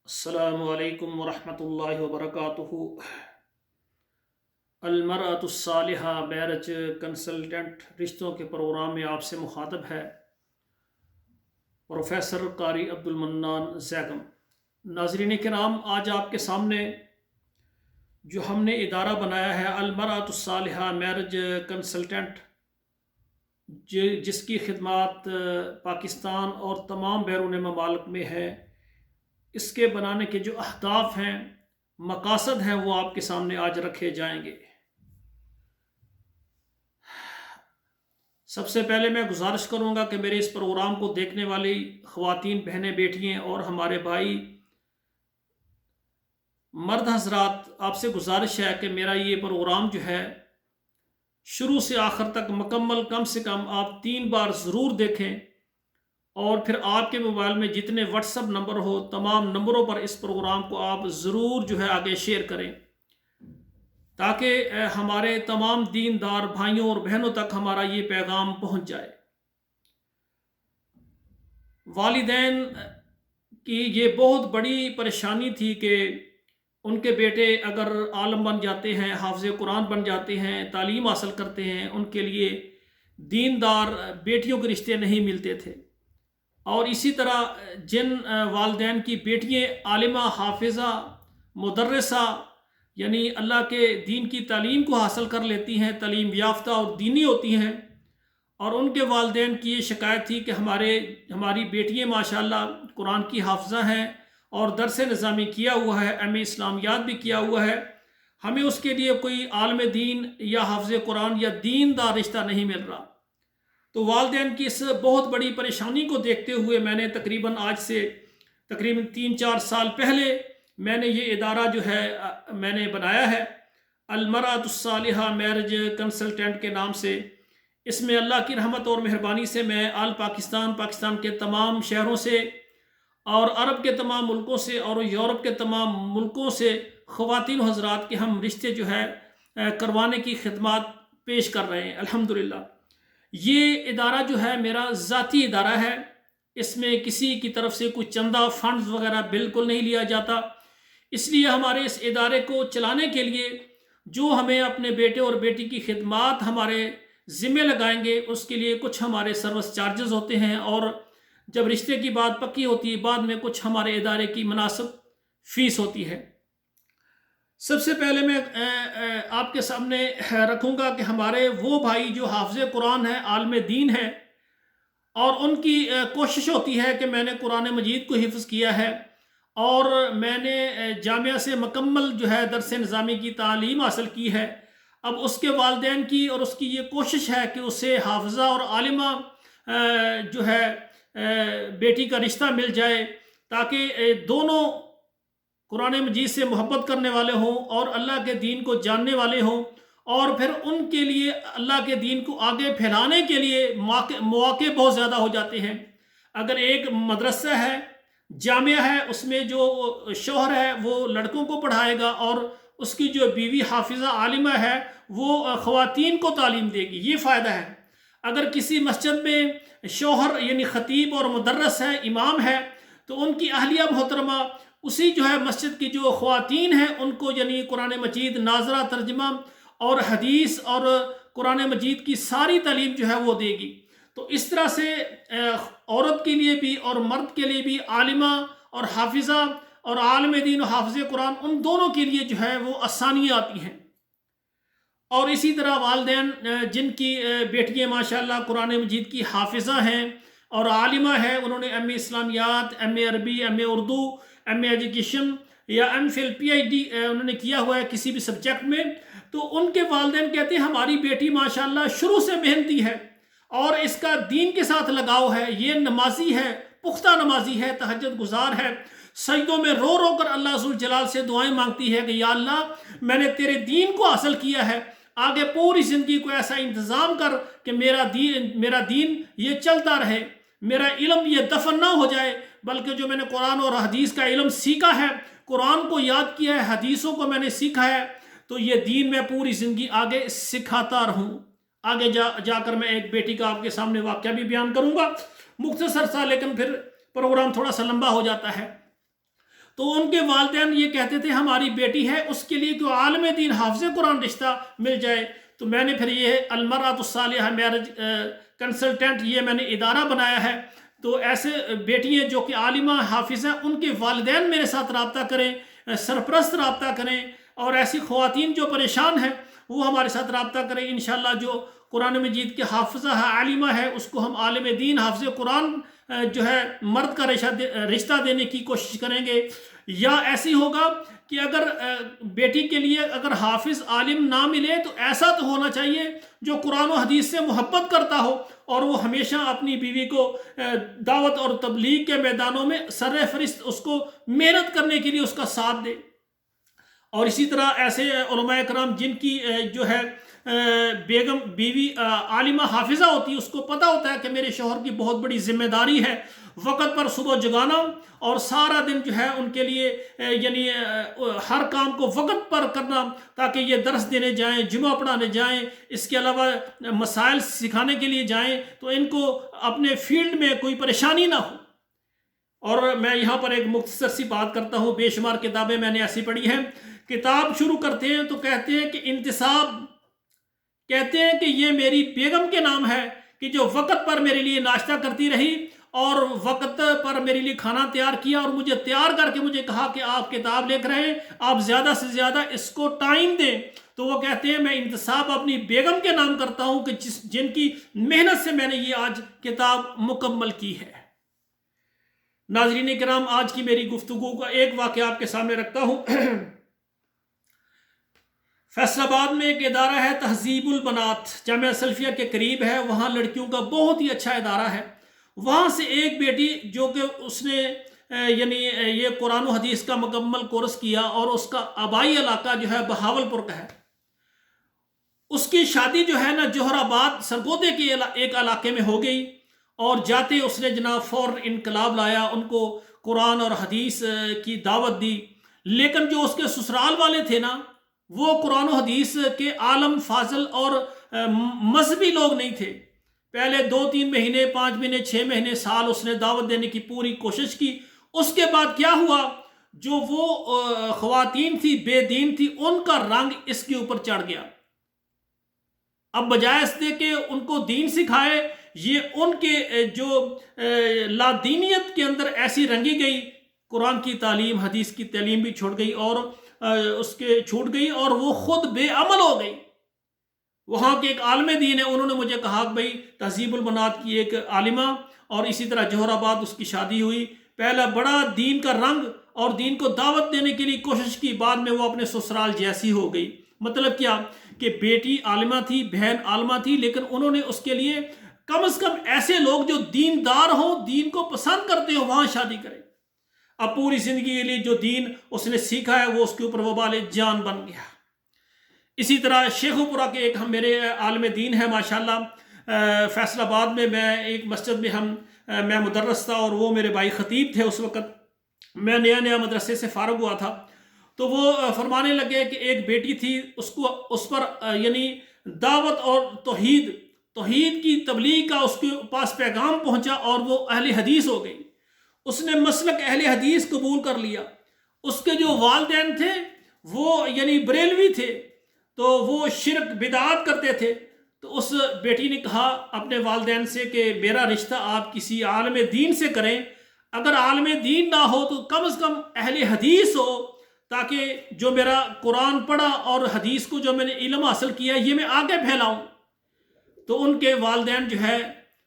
السلام علیکم ورحمۃ اللہ وبرکاتہ۔ المرأۃ الصالحہ میرج کنسلٹنٹ رشتوں کے پروگرام میں آپ سے مخاطب ہے پروفیسر قاری عبد المنان زیگم۔ ناظرین کرام، آج آپ کے سامنے جو ہم نے ادارہ بنایا ہے المرأۃ الصالحہ میرج کنسلٹنٹ، جس کی خدمات پاکستان اور تمام بیرون ممالک میں ہے، اس کے بنانے کے جو اہداف ہیں، مقاصد ہیں، وہ آپ کے سامنے آج رکھے جائیں گے۔ سب سے پہلے میں گزارش کروں گا کہ میرے اس پروگرام کو دیکھنے والی خواتین، بہنیں، بیٹیاں اور ہمارے بھائی مرد حضرات، آپ سے گزارش ہے کہ میرا یہ پروگرام جو ہے شروع سے آخر تک مکمل کم سے کم آپ 3 بار ضرور دیکھیں، اور پھر آپ کے موبائل میں جتنے واٹس اپ نمبر ہو، تمام نمبروں پر اس پروگرام کو آپ ضرور جو ہے آگے شیئر کریں، تاکہ ہمارے تمام دیندار بھائیوں اور بہنوں تک ہمارا یہ پیغام پہنچ جائے۔ والدین کی یہ بہت بڑی پریشانی تھی کہ ان کے بیٹے اگر عالم بن جاتے ہیں، حافظ قرآن بن جاتے ہیں، تعلیم حاصل کرتے ہیں، ان کے لیے دیندار بیٹیوں کے رشتے نہیں ملتے تھے، اور اسی طرح جن والدین کی بیٹیاں عالمہ، حافظہ، مدرسہ، یعنی اللہ کے دین کی تعلیم کو حاصل کر لیتی ہیں، تعلیم یافتہ اور دینی ہوتی ہیں، اور ان کے والدین کی یہ شکایت تھی کہ ہماری بیٹیاں ماشاءاللہ قرآن کی حافظہ ہیں اور درس نظامی کیا ہوا ہے، ایم اے اسلامیات بھی کیا ہوا ہے، ہمیں اس کے لیے کوئی عالم دین یا حافظ قرآن یا دیندار رشتہ نہیں مل رہا۔ تو والدین کی اس بہت بڑی پریشانی کو دیکھتے ہوئے میں نے آج سے تقریباً 3-4 سال پہلے میں نے یہ ادارہ جو ہے میں نے بنایا ہے المرأۃ الصالحہ میرج کنسلٹنٹ کے نام سے۔ اس میں اللہ کی رحمت اور مہربانی سے میں آل پاکستان کے تمام شہروں سے اور عرب کے تمام ملکوں سے اور یورپ کے تمام ملکوں سے خواتین و حضرات کے ہم رشتے جو ہے کروانے کی خدمات پیش کر رہے ہیں الحمدللہ۔ یہ ادارہ جو ہے میرا ذاتی ادارہ ہے، اس میں کسی کی طرف سے کوئی چندہ، فنڈز وغیرہ بالکل نہیں لیا جاتا۔ اس لیے ہمارے اس ادارے کو چلانے کے لیے جو ہمیں اپنے بیٹے اور بیٹی کی خدمات ہمارے ذمہ لگائیں گے، اس کے لیے کچھ ہمارے سروس چارجز ہوتے ہیں، اور جب رشتے کی بات پکی ہوتی ہے بعد میں کچھ ہمارے ادارے کی مناسب فیس ہوتی ہے۔ سب سے پہلے میں آپ کے سامنے رکھوں گا کہ ہمارے وہ بھائی جو حافظ قرآن ہیں، عالم دین ہیں، اور ان کی کوشش ہوتی ہے کہ میں نے قرآن مجید کو حفظ کیا ہے اور میں نے جامعہ سے مکمل جو ہے درس نظامی کی تعلیم حاصل کی ہے، اب اس کے والدین کی اور اس کی یہ کوشش ہے کہ اسے حافظہ اور عالمہ جو ہے بیٹی کا رشتہ مل جائے، تاکہ دونوں قرآن مجید سے محبت کرنے والے ہوں اور اللہ کے دین کو جاننے والے ہوں، اور پھر ان کے لیے اللہ کے دین کو آگے پھیلانے کے لیے مواقع بہت زیادہ ہو جاتے ہیں۔ اگر ایک مدرسہ ہے، جامعہ ہے، اس میں جو شوہر ہے وہ لڑکوں کو پڑھائے گا اور اس کی جو بیوی حافظہ عالمہ ہے وہ خواتین کو تعلیم دے گی، یہ فائدہ ہے۔ اگر کسی مسجد میں شوہر یعنی خطیب اور مدرس ہے، امام ہے، تو ان کی اہلیہ محترمہ اسی جو ہے مسجد کی جو خواتین ہیں ان کو یعنی قرآن مجید ناظرہ، ترجمہ اور حدیث اور قرآن مجید کی ساری تعلیم جو ہے وہ دے گی۔ تو اس طرح سے عورت کے لیے بھی اور مرد کے لیے بھی عالمہ اور حافظہ اور عالم دین و حافظ قرآن، ان دونوں کے لیے جو ہے وہ آسانیاں آتی ہیں۔ اور اسی طرح والدین جن کی بیٹیاں ماشاءاللہ قرآن مجید کی حافظہ ہیں اور عالمہ ہیں، انہوں نے ایم اے اسلامیات، ایم اے عربی، M A Urdu, M A education یا M Phil P H D انہوں نے کیا ہوا ہے کسی بھی سبجیکٹ میں، تو ان کے والدین کہتے ہیں ہماری بیٹی ماشاءاللہ شروع سے محنتی ہے اور اس کا دین کے ساتھ لگاؤ ہے، یہ نمازی ہے، پختہ نمازی ہے، تہجد گزار ہے، سجدوں میں رو رو کر اللہ ذوالجلال سے دعائیں مانگتی ہے کہ یا اللہ میں نے تیرے دین کو حاصل کیا ہے، آگے پوری زندگی کو ایسا انتظام کر کہ میرا دین یہ چلتا رہے، میرا علم یہ دفن نہ ہو جائے، بلکہ جو میں نے قرآن اور حدیث کا علم سیکھا ہے، قرآن کو یاد کیا ہے، حدیثوں کو میں نے سیکھا ہے، تو یہ دین میں پوری زندگی آگے سکھاتا رہوں۔ آگے جا کر میں ایک بیٹی کا آپ کے سامنے واقعہ بھی بیان کروں گا، مختصر سا، لیکن پھر پروگرام تھوڑا سا لمبا ہو جاتا ہے۔ تو ان کے والدین یہ کہتے تھے ہماری بیٹی ہے اس کے لیے کوئی عالم دین حافظ قرآن رشتہ مل جائے. تو میں نے پھر یہ المرأۃ الصالحہ میرج کنسلٹنٹ یہ میں نے ادارہ بنایا ہے. تو ایسے بیٹیاں جو کہ عالمہ حافظ ہیں ان کے والدین میرے ساتھ رابطہ کریں، سرپرست رابطہ کریں، اور ایسی خواتین جو پریشان ہیں وہ ہمارے ساتھ رابطہ کریں. انشاءاللہ جو قرآن مجید کے حافظہ ہے، عالمہ ہے، اس کو ہم عالم دین حافظ قرآن جو ہے مرد کا رشتہ دینے کی کوشش کریں گے. یا ایسی ہوگا کہ اگر بیٹی کے لیے اگر حافظ عالم نہ ملے تو ایسا تو ہونا چاہیے جو قرآن و حدیث سے محبت کرتا ہو اور وہ ہمیشہ اپنی بیوی کو دعوت اور تبلیغ کے میدانوں میں سر فہرست اس کو محنت کرنے کے لیے اس کا ساتھ دے. اور اسی طرح ایسے علماء کرام جن کی جو ہے بیگم بیوی عالمہ حافظہ ہوتی ہے، اس کو پتہ ہوتا ہے کہ میرے شوہر کی بہت بڑی ذمہ داری ہے وقت پر صبح جگانا اور سارا دن جو ہے ان کے لیے یعنی ہر کام کو وقت پر کرنا تاکہ یہ درس دینے جائیں، جمعہ پڑھانے جائیں، اس کے علاوہ مسائل سکھانے کے لیے جائیں تو ان کو اپنے فیلڈ میں کوئی پریشانی نہ ہو. اور میں یہاں پر ایک مختصر سی بات کرتا ہوں. بے شمار کتابیں میں نے ایسی پڑھی ہیں، کتاب شروع کرتے ہیں تو کہتے ہیں کہ انتصاب، کہتے ہیں کہ یہ میری بیگم کے نام ہے کہ جو وقت پر میرے لیے ناشتہ کرتی رہی اور وقت پر میرے لیے کھانا تیار کیا اور مجھے تیار کر کے مجھے کہا کہ آپ کتاب لکھ رہے ہیں، آپ زیادہ سے زیادہ اس کو ٹائم دیں. تو وہ کہتے ہیں میں انتصاب اپنی بیگم کے نام کرتا ہوں کہ جن کی محنت سے میں نے یہ آج کتاب مکمل کی ہے. ناظرین کرام، آج کی میری گفتگو کا ایک واقعہ آپ کے سامنے رکھتا ہوں. فیصل آباد میں ایک ادارہ ہے تہذیب البنات، جامعہ سلفیہ کے قریب ہے، وہاں لڑکیوں کا بہت ہی اچھا ادارہ ہے. وہاں سے ایک بیٹی جو کہ اس نے یعنی یہ قرآن و حدیث کا مکمل کورس کیا اور اس کا آبائی علاقہ جو ہے بہاولپور کا ہے. اس کی شادی جو ہے نا جوہر آباد سرگودے کے ایک علاقے میں ہو گئی اور جاتے اس نے جناب فوراً انقلاب لایا، ان کو قرآن اور حدیث کی دعوت دی. لیکن جو اس کے سسرال والے تھے نا وہ قرآن و حدیث کے عالم فاضل اور مذہبی لوگ نہیں تھے. پہلے 2-3 مہینے، 5 مہینے، 6 مہینے، سال اس نے دعوت دینے کی پوری کوشش کی. اس کے بعد کیا ہوا، جو وہ خواتین تھی بے دین تھی ان کا رنگ اس کے اوپر چڑھ گیا. اب بجائے اس دے کہ ان کو دین سکھائے، یہ ان کے جو لادینیت کے اندر ایسی رنگی گئی، قرآن کی تعلیم حدیث کی تعلیم بھی چھوڑ گئی اور اس کے چھوٹ گئی اور وہ خود بے عمل ہو گئی. وہاں کے ایک عالم دین ہے، انہوں نے مجھے کہا کہ بھائی تہذیب البنات کی ایک عالمہ اور اسی طرح جوہر آباد اس کی شادی ہوئی. پہلا بڑا دین کا رنگ اور دین کو دعوت دینے کے لیے کوشش کی، بعد میں وہ اپنے سسرال جیسی ہو گئی. مطلب کیا کہ بیٹی عالمہ تھی، بہن عالمہ تھی، لیکن انہوں نے اس کے لیے کم از کم ایسے لوگ جو دیندار ہوں، دین کو پسند کرتے ہوں، وہاں شادی کریں. اب پوری زندگی کے لیے جو دین اس نے سیکھا ہے وہ اس کے اوپر وبال جان بن گیا. اسی طرح شیخو پورہ کے ایک میرے عالم دین ہے ماشاءاللہ، فیصل آباد میں ایک مسجد میں میں مدرس تھا اور وہ میرے بھائی خطیب تھے. اس وقت میں نیا مدرسے سے فارغ ہوا تھا تو وہ فرمانے لگے کہ ایک بیٹی تھی، اس پر یعنی دعوت اور توحید کی تبلیغ کا اس کے پاس پیغام پہنچا اور وہ اہل حدیث ہو گئی. اس نے مسلک اہل حدیث قبول کر لیا. اس کے جو والدین تھے وہ یعنی بریلوی تھے تو وہ شرک بدعات کرتے تھے. تو اس بیٹی نے کہا اپنے والدین سے کہ میرا رشتہ آپ کسی عالم دین سے کریں، اگر عالم دین نہ ہو تو کم از کم اہل حدیث ہو تاکہ جو میرا قرآن پڑھا اور حدیث کو جو میں نے علم حاصل کیا یہ میں آگے پھیلاؤں. تو ان کے والدین جو ہے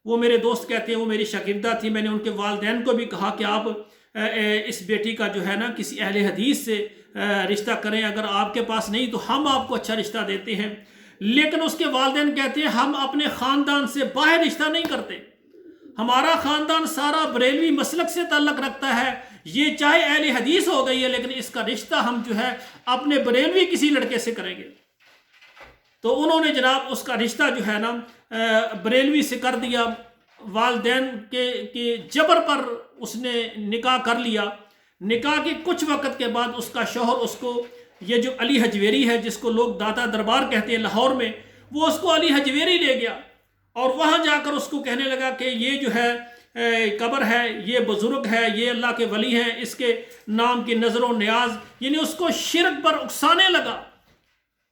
وہ میرے دوست کہتے ہیں وہ میری شاگردہ تھی. میں نے ان کے والدین کو بھی کہا کہ آپ اس بیٹی کا جو ہے نا کسی اہل حدیث سے رشتہ کریں، اگر آپ کے پاس نہیں تو ہم آپ کو اچھا رشتہ دیتے ہیں. لیکن اس کے والدین کہتے ہیں ہم اپنے خاندان سے باہر رشتہ نہیں کرتے، ہمارا خاندان سارا بریلوی مسلک سے تعلق رکھتا ہے، یہ چاہے اہل حدیث ہو گئی ہے لیکن اس کا رشتہ ہم جو ہے اپنے بریلوی کسی لڑکے سے کریں گے. تو انہوں نے جناب اس کا رشتہ جو ہے نا بریلوی سے کر دیا. والدین کے جبر پر اس نے نکاح کر لیا. نکاح کے کچھ وقت کے بعد اس کا شوہر اس کو، یہ جو علی حجویری ہے جس کو لوگ داتا دربار کہتے ہیں لاہور میں، وہ اس کو علی حجویری لے گیا اور وہاں جا کر اس کو کہنے لگا کہ یہ جو ہے قبر ہے، یہ بزرگ ہے، یہ اللہ کے ولی ہیں، اس کے نام کی نظر و نیاز، یعنی اس کو شرک پر اکسانے لگا۔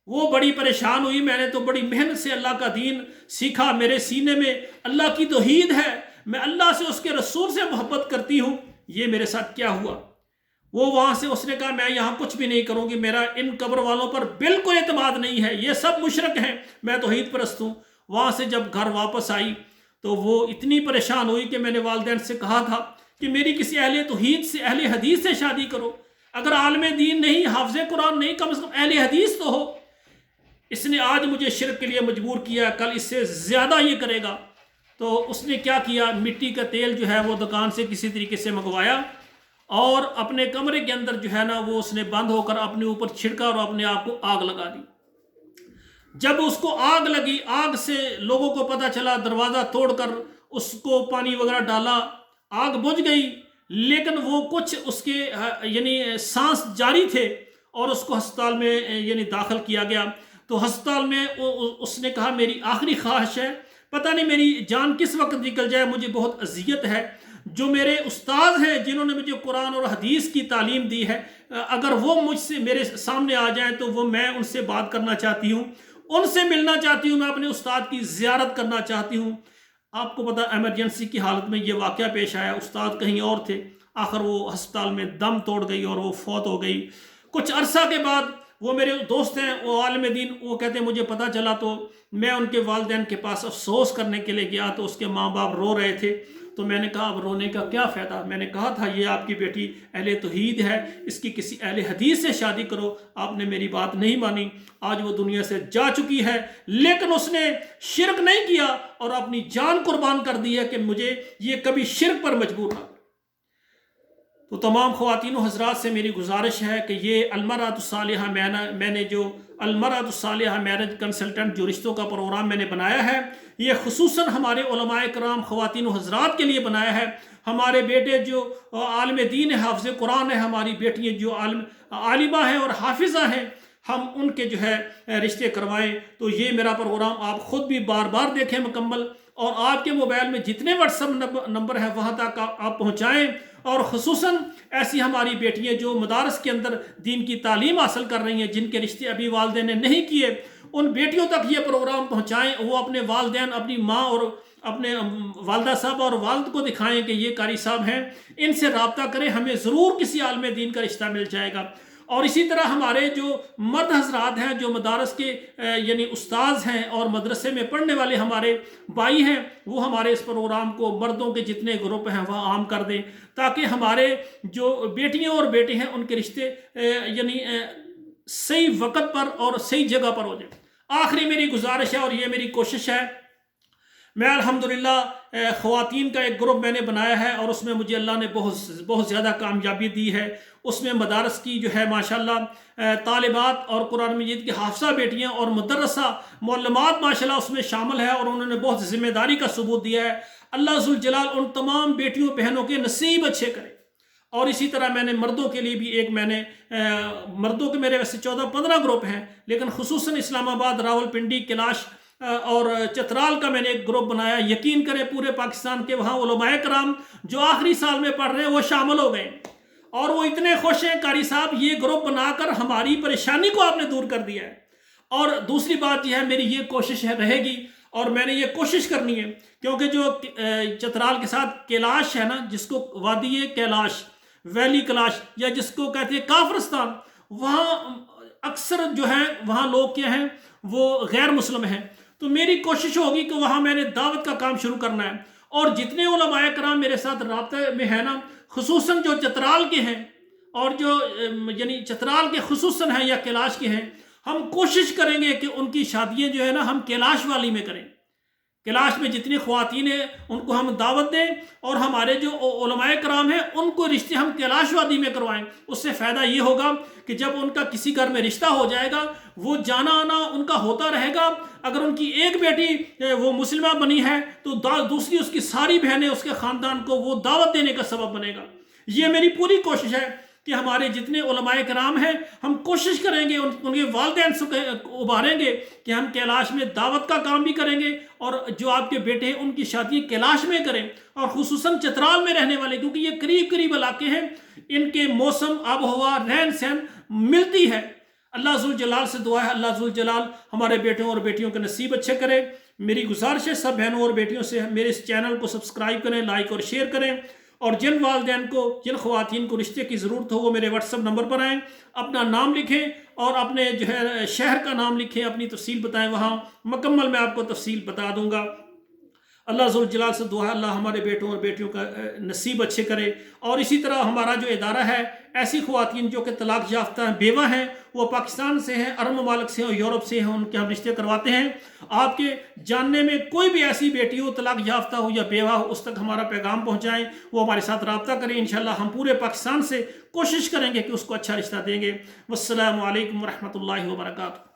وہ بڑی پریشان ہوئی، میں نے تو بڑی محنت سے اللہ کا دین سیکھا، میرے سینے میں اللہ کی توحید ہے، میں اللہ سے اس کے رسول سے محبت کرتی ہوں، یہ میرے ساتھ کیا ہوا؟ وہ وہاں سے اس نے کہا میں یہاں کچھ بھی نہیں کروں گی، میرا ان قبر والوں پر بالکل اعتماد نہیں ہے، یہ سب مشرک ہیں، میں توحید پرست ہوں۔ وہاں سے جب گھر واپس آئی تو وہ اتنی پریشان ہوئی کہ میں نے والدین سے کہا تھا کہ میری کسی اہل توحید سے، اہل حدیث سے شادی کرو، اگر عالم دین نہیں، حافظ قرآن نہیں، کم از کم اہل حدیث تو ہو۔ اس نے آج مجھے شرک کے لیے مجبور کیا، کل اس سے زیادہ یہ کرے گا۔ تو اس نے کیا کیا، مٹی کا تیل جو ہے وہ دکان سے کسی طریقے سے منگوایا اور اپنے کمرے کے اندر جو ہے نا وہ اس نے بند ہو کر اپنے اوپر چھڑکا اور اپنے آپ کو آگ لگا دی۔ جب اس کو آگ لگی، آگ سے لوگوں کو پتہ چلا، دروازہ توڑ کر اس کو پانی وغیرہ ڈالا، آگ بجھ گئی، لیکن وہ کچھ اس کے یعنی سانس جاری تھے اور اس کو ہسپتال میں یعنی داخل کیا گیا۔ تو ہسپتال میں اس نے کہا میری آخری خواہش ہے، پتہ نہیں میری جان کس وقت نکل جائے، مجھے بہت اذیت ہے، جو میرے استاد ہیں جنہوں نے مجھے قرآن اور حدیث کی تعلیم دی ہے، اگر وہ مجھ سے میرے سامنے آ جائیں تو وہ میں ان سے بات کرنا چاہتی ہوں، ان سے ملنا چاہتی ہوں، میں اپنے استاد کی زیارت کرنا چاہتی ہوں۔ آپ کو پتہ ایمرجنسی کی حالت میں یہ واقعہ پیش آیا، استاد کہیں اور تھے، آخر وہ ہسپتال میں دم توڑ گئی اور وہ فوت ہو گئی۔ کچھ عرصہ کے بعد وہ میرے دوست ہیں، وہ عالم دین، وہ کہتے ہیں مجھے پتہ چلا تو میں ان کے والدین کے پاس افسوس کرنے کے لیے گیا تو اس کے ماں باپ رو رہے تھے، تو میں نے کہا اب رونے کا کیا فائدہ، میں نے کہا تھا یہ آپ کی بیٹی اہل توحید ہے، اس کی کسی اہل حدیث سے شادی کرو، آپ نے میری بات نہیں مانی، آج وہ دنیا سے جا چکی ہے، لیکن اس نے شرک نہیں کیا اور اپنی جان قربان کر دی ہے کہ مجھے یہ کبھی شرک پر مجبور نہ۔ تو تمام خواتین و حضرات سے میری گزارش ہے کہ یہ المرأۃ الصالحہ، میں نے جو المرأۃ الصالحہ میرج کنسلٹنٹ جو رشتوں کا پروگرام میں نے بنایا ہے، یہ خصوصاً ہمارے علماء کرام خواتین و حضرات کے لیے بنایا ہے۔ ہمارے بیٹے جو عالم دین ہے، حافظ قرآن ہے، ہماری بیٹیاں جو عالمہ ہیں اور حافظہ ہیں، ہم ان کے جو ہے رشتے کروائیں۔ تو یہ میرا پروگرام آپ خود بھی بار بار دیکھیں مکمل، اور آپ کے موبائل میں جتنے واٹس ایپ نمبر ہیں وہاں تک آپ پہنچائیں، اور خصوصاً ایسی ہماری بیٹیاں جو مدارس کے اندر دین کی تعلیم حاصل کر رہی ہیں، جن کے رشتے ابھی والدین نے نہیں کیے، ان بیٹیوں تک یہ پروگرام پہنچائیں، وہ اپنے والدین، اپنی ماں اور اپنے والدہ صاحب اور والد کو دکھائیں کہ یہ قاری صاحب ہیں، ان سے رابطہ کریں، ہمیں ضرور کسی عالم دین کا رشتہ مل جائے گا۔ اور اسی طرح ہمارے جو مرد حضرات ہیں، جو مدارس کے یعنی استاذ ہیں اور مدرسے میں پڑھنے والے ہمارے بھائی ہیں، وہ ہمارے اس پروگرام کو مردوں کے جتنے گروپ ہیں وہ عام کر دیں، تاکہ ہمارے جو بیٹیاں اور بیٹے ہیں ان کے رشتے یعنی صحیح وقت پر اور صحیح جگہ پر ہو جائیں۔ آخری میری گزارش ہے اور یہ میری کوشش ہے، میں الحمدللہ خواتین کا ایک گروپ میں نے بنایا ہے اور اس میں مجھے اللہ نے بہت زیادہ کامیابی دی ہے۔ اس میں مدارس کی جو ہے ماشاءاللہ طالبات اور قرآن مجید کی حافظہ بیٹیاں اور مدرسہ معلمات ماشاءاللہ اس میں شامل ہے، اور انہوں نے بہت ذمہ داری کا ثبوت دیا ہے۔ اللہ ذوالجلال ان تمام بیٹیوں بہنوں کے نصیب اچھے کرے۔ اور اسی طرح میں نے مردوں کے لیے بھی ایک مردوں کے میرے ویسے 14-15 گروپ ہیں، لیکن خصوصاً اسلام آباد، راولپنڈی، کیلاش اور چترال کا میں نے ایک گروپ بنایا۔ یقین کریں پورے پاکستان کے وہاں علماء کرام جو آخری سال میں پڑھ رہے ہیں وہ شامل ہو گئے، اور وہ اتنے خوش ہیں قاری صاحب یہ گروپ بنا کر ہماری پریشانی کو آپ نے دور کر دیا ہے۔ اور دوسری بات یہ ہے، میری یہ کوشش رہے گی اور میں نے یہ کوشش کرنی ہے، کیونکہ جو چترال کے ساتھ کیلاش ہے نا، جس کو وادی کیلاش، ویلی کیلاش، یا جس کو کہتے ہیں کافرستان، وہاں اکثر جو ہیں وہاں لوگ کیا ہیں، وہ غیر مسلم ہیں۔ تو میری کوشش ہوگی کہ وہاں میں نے دعوت کا کام شروع کرنا ہے، اور جتنے علماء کرام میرے ساتھ رابطے میں ہیں نا، خصوصاً جو چترال کے ہیں اور جو یعنی چترال کے خصوصاً ہیں یا کیلاش کے ہیں، ہم کوشش کریں گے کہ ان کی شادیاں جو ہے نا ہم کیلاش والی میں کریں۔ کیلاش میں جتنی خواتین ہیں ان کو ہم دعوت دیں، اور ہمارے جو علماء کرام ہیں ان کو رشتے ہم کیلاش وادی میں کروائیں۔ اس سے فائدہ یہ ہوگا کہ جب ان کا کسی گھر میں رشتہ ہو جائے گا، وہ جانا آنا ان کا ہوتا رہے گا۔ اگر ان کی ایک بیٹی وہ مسلمہ بنی ہے تو دوسری اس کی ساری بہنیں، اس کے خاندان کو وہ دعوت دینے کا سبب بنے گا۔ یہ میری پوری کوشش ہے کہ ہمارے جتنے علماء کرام ہیں ہم کوشش کریں گے ان کے والدین سے ابھاریں گے کہ ہم کیلاش میں دعوت کا کام بھی کریں گے، اور جو آپ کے بیٹے ہیں ان کی شادی کیلاش میں کریں، اور خصوصاً چترال میں رہنے والے، کیونکہ یہ قریب قریب علاقے ہیں، ان کے موسم، آب و ہوا، رہن سہن ملتی ہے۔ اللہ ذوالجلال سے دعا ہے اللہ ذوالجلال ہمارے بیٹوں اور بیٹیوں کے نصیب اچھے کرے۔ میری گزارش ہے سب بہنوں اور بیٹیوں سے میرے اس چینل کو سبسکرائب کریں، لائک اور شیئر کریں، اور جن والدین کو، جن خواتین کو رشتے کی ضرورت ہو وہ میرے واٹس ایپ نمبر پر آئیں، اپنا نام لکھیں اور اپنے جو ہے شہر کا نام لکھیں، اپنی تفصیل بتائیں، وہاں مکمل میں آپ کو تفصیل بتا دوں گا۔ اللہ ذوالجلال سے دعا ہے اللہ ہمارے بیٹوں اور بیٹیوں کا نصیب اچھے کرے، اور اسی طرح ہمارا جو ادارہ ہے، ایسی خواتین جو کہ طلاق یافتہ ہیں، بیوہ ہیں، وہ پاکستان سے ہیں، عرب ممالک سے ہیں اور یورپ سے ہیں، ان کے ہم رشتے کرواتے ہیں۔ آپ کے جاننے میں کوئی بھی ایسی بیٹی ہو، طلاق یافتہ ہو یا بیوہ ہو، اس تک ہمارا پیغام پہنچائیں، وہ ہمارے ساتھ رابطہ کریں، انشاءاللہ ہم پورے پاکستان سے کوشش کریں گے کہ اس کو اچھا رشتہ دیں گے۔ والسلام علیکم ورحمۃ اللہ وبرکاتہ۔